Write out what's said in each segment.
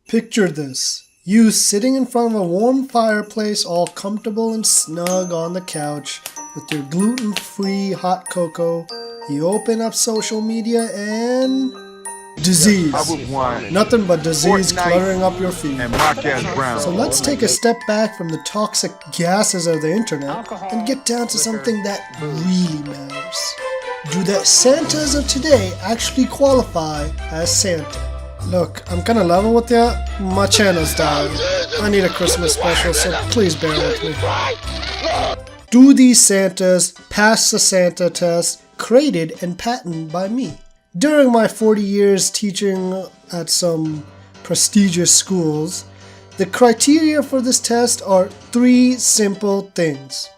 Picture this. You sitting in front of a warm fireplace, all comfortable and snug on the couch with your gluten-free hot cocoa. You open up social media and... disease. Nothing but disease cluttering up your feed. So let's take a step back from the toxic gases of the internet and get down to something that really matters. Do the Santas of today actually qualify as Santa? Look, I'm kinda level with you. My channel's dying. I need a Christmas special, so please bear with me. Do these Santas pass the Santa test created and patented by me? During my 40 years teaching at some prestigious schools, the criteria for this test are 3 simple things.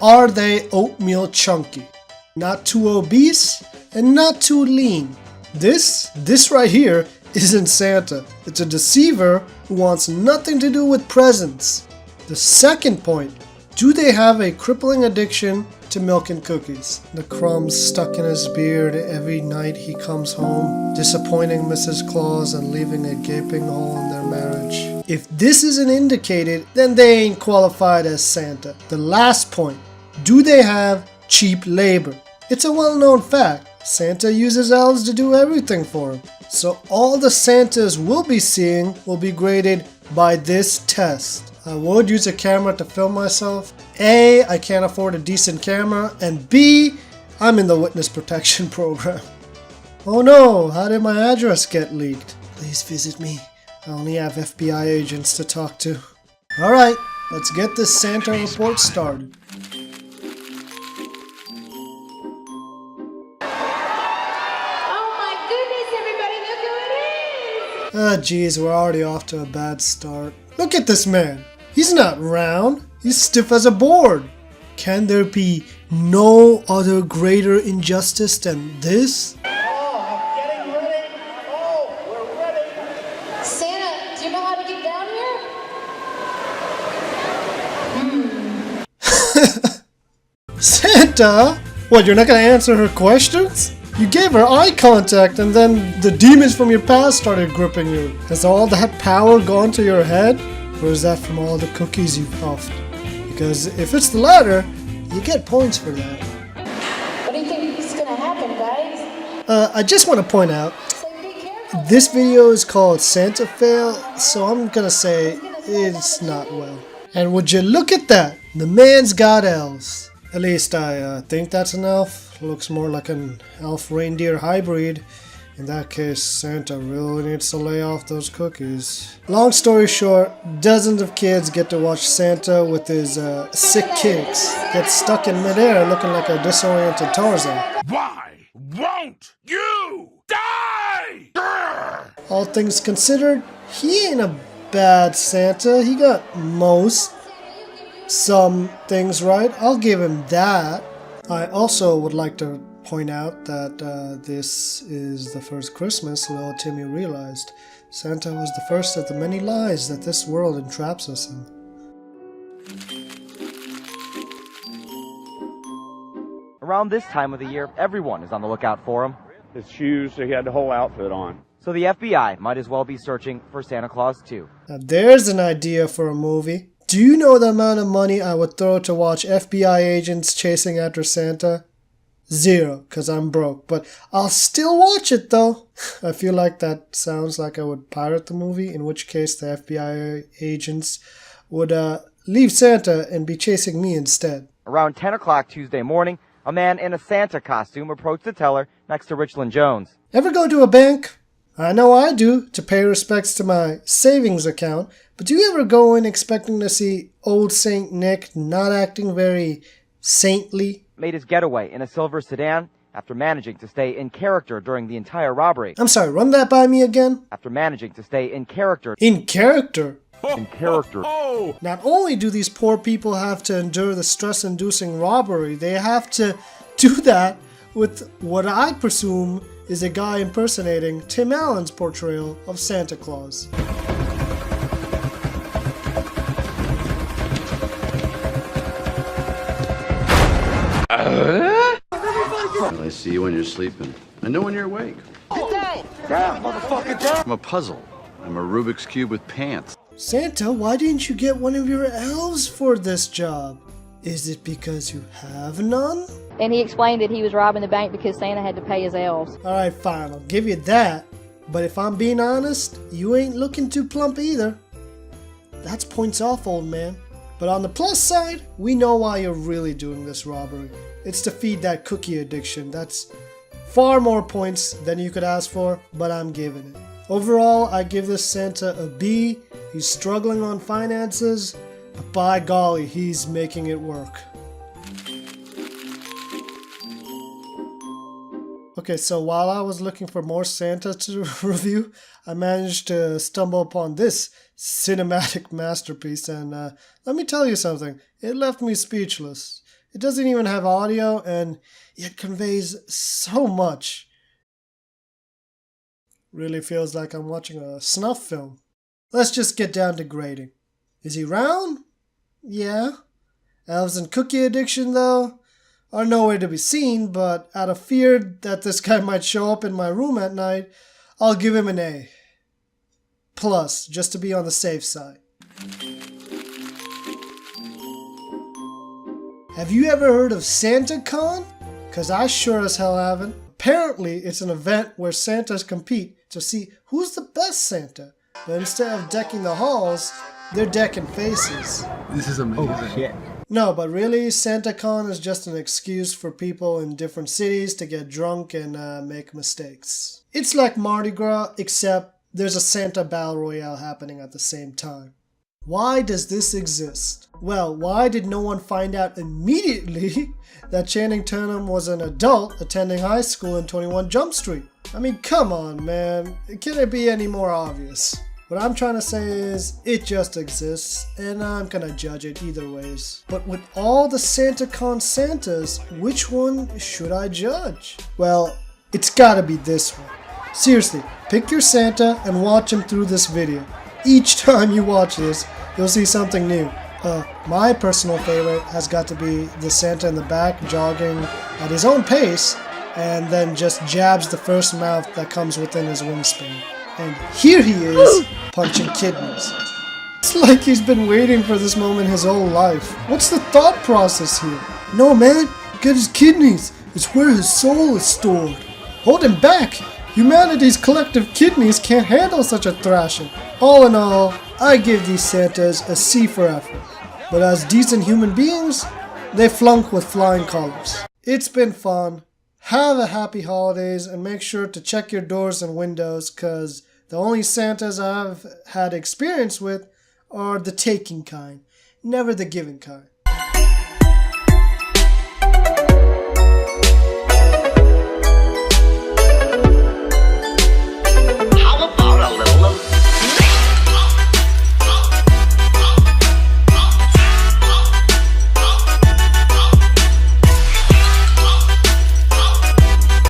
Are they oatmeal chunky? Not too obese and not too lean. This right here isn't Santa. It's a deceiver who wants nothing to do with presents. The second point, do they have a crippling addiction to milk and cookies? The crumbs stuck in his beard every night he comes home, disappointing Mrs. Claus and leaving a gaping hole in their marriage. If this isn't indicated, then they ain't qualified as Santa. The last point, do they have cheap labor? It's a well-known fact. Santa uses elves to do everything for him. So all the Santas we'll be seeing will be graded by this test. I would use a camera to film myself. A, I can't afford a decent camera, and B, I'm in the witness protection program. Oh no, how did my address get leaked? Please visit me. I only have FBI agents to talk to. Alright, let's get this Santa report started. Ah, geez, we're already off to a bad start. Look at this man. He's not round. He's stiff as a board. Can there be no other greater injustice than this? Oh, I'm getting ready. Oh, we're ready. Santa, do you know how to get down here? Santa? What, you're not gonna answer her questions? You gave her eye contact and then the demons from your past started gripping you. Has all that power gone to your head? Or is that from all the cookies you've puffed? Because if it's the latter, you get points for that. What do you think is gonna happen, guys? I just want to point out, this video is called Santa Fail, so I'm gonna say it's not well. And would you look at that? The man's got elves. At least I think that's an elf. Looks more like an elf-reindeer hybrid. In that case, Santa really needs to lay off those cookies. Long story short, dozens of kids get to watch Santa with his sick kicks get stuck in midair looking like a disoriented Tarzan. Why won't you die? All things considered, he ain't a bad Santa. He got some things right. I'll give him that. I also would like to point out that this is the first Christmas little Timmy realized Santa was the first of the many lies that this world entraps us in. Around this time of the year, everyone is on the lookout for him. His shoes, so he had the whole outfit on. So the FBI might as well be searching for Santa Claus too. Now there's an idea for a movie. Do you know the amount of money I would throw to watch FBI agents chasing after Santa? 0, because I'm broke. But I'll still watch it though. I feel like that sounds like I would pirate the movie, in which case the FBI agents would leave Santa and be chasing me instead. Around 10 o'clock Tuesday morning, a man in a Santa costume approached the teller next to Richland Jones. Ever go to a bank? I know I do, to pay respects to my savings account, but do you ever go in expecting to see old Saint Nick not acting very saintly? Made his getaway in a silver sedan after managing to stay in character during the entire robbery. I'm sorry, run that by me again? After managing to stay in character. In character? In character. Not only do these poor people have to endure the stress-inducing robbery, they have to do that with what I presume is a guy impersonating Tim Allen's portrayal of Santa Claus. I see you when you're sleeping. I know when you're awake. Down, motherfucker, down. I'm a puzzle. I'm a Rubik's Cube with pants. Santa, why didn't you get one of your elves for this job? Is it because you have none? And he explained that he was robbing the bank because Santa had to pay his elves. Alright, fine, I'll give you that. But if I'm being honest, you ain't looking too plump either. That's points off, old man. But on the plus side, we know why you're really doing this robbery. It's to feed that cookie addiction. That's far more points than you could ask for, but I'm giving it. Overall, I give this Santa a B. He's struggling on finances, but by golly, he's making it work. Okay, so while I was looking for more Santa to review, I managed to stumble upon this cinematic masterpiece, and let me tell you something, it left me speechless. It doesn't even have audio, and it conveys so much. Really feels like I'm watching a snuff film. Let's just get down to grading. Is he round? Yeah. Elves and cookie addiction, though, are nowhere to be seen, but out of fear that this guy might show up in my room at night, I'll give him an A. Plus, just to be on the safe side. Have you ever heard of SantaCon? Cause I sure as hell haven't. Apparently, it's an event where Santas compete to see who's the best Santa. But instead of decking the halls, they're decking faces. This is amazing. Oh, shit. No, but really, SantaCon is just an excuse for people in different cities to get drunk and make mistakes. It's like Mardi Gras, except there's a Santa Battle Royale happening at the same time. Why does this exist? Well, why did no one find out immediately that Channing Tatum was an adult attending high school in 21 Jump Street? I mean, come on, man. Can it be any more obvious? What I'm trying to say is, it just exists, and I'm gonna judge it either ways. But with all the SantaCon Santas, which one should I judge? Well, it's gotta be this one. Seriously, pick your Santa and watch him through this video. Each time you watch this, you'll see something new. My personal favorite has got to be the Santa in the back jogging at his own pace, and then just jabs the first mouth that comes within his wingspan. And here he is, punching kidneys. It's like he's been waiting for this moment his whole life. What's the thought process here? No, man, get his kidneys. It's where his soul is stored. Hold him back. Humanity's collective kidneys can't handle such a thrashing. All in all, I give these Santas a C for effort. But as decent human beings, they flunk with flying colors. It's been fun. Have a happy holidays and make sure to check your doors and windows, cause the only Santas I've had experience with are the taking kind, never the giving kind.